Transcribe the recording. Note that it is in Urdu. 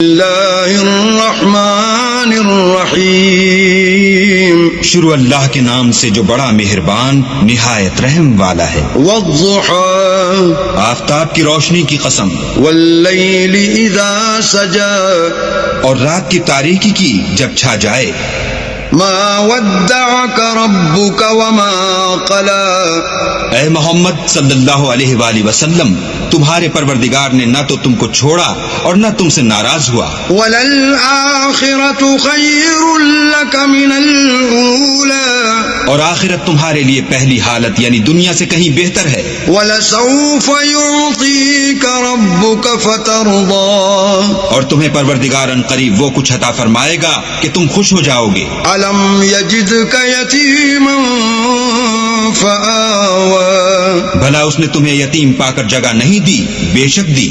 اللہ الرحمن الرحیم، شروع اللہ کے نام سے جو بڑا مہربان نہایت رحم والا ہے۔ والضحی، آفتاب کی روشنی کی قسم، واللیل اذا سجا، اور رات کی تاریکی کی جب چھا جائے۔ ما ودعک ربک وما قلا، اے محمد صلی اللہ علیہ وآلہ وسلم، تمہارے پروردگار نے نہ تو تم کو چھوڑا اور نہ تم سے ناراض ہوا۔ وللآخرۃ خیر لک من الاولی، اور آخرت تمہارے لیے پہلی حالت یعنی دنیا سے کہیں بہتر ہے۔ ولسوف یعطیک ربک فترضی، اور تمہیں پروردگار ان قریب وہ کچھ عطا فرمائے گا کہ تم خوش ہو جاؤ گے۔ الم یجدک یتیما فآوی، بھلا اس نے تمہیں یتیم پا کر جگہ نہیں دی؟ بے شک دی۔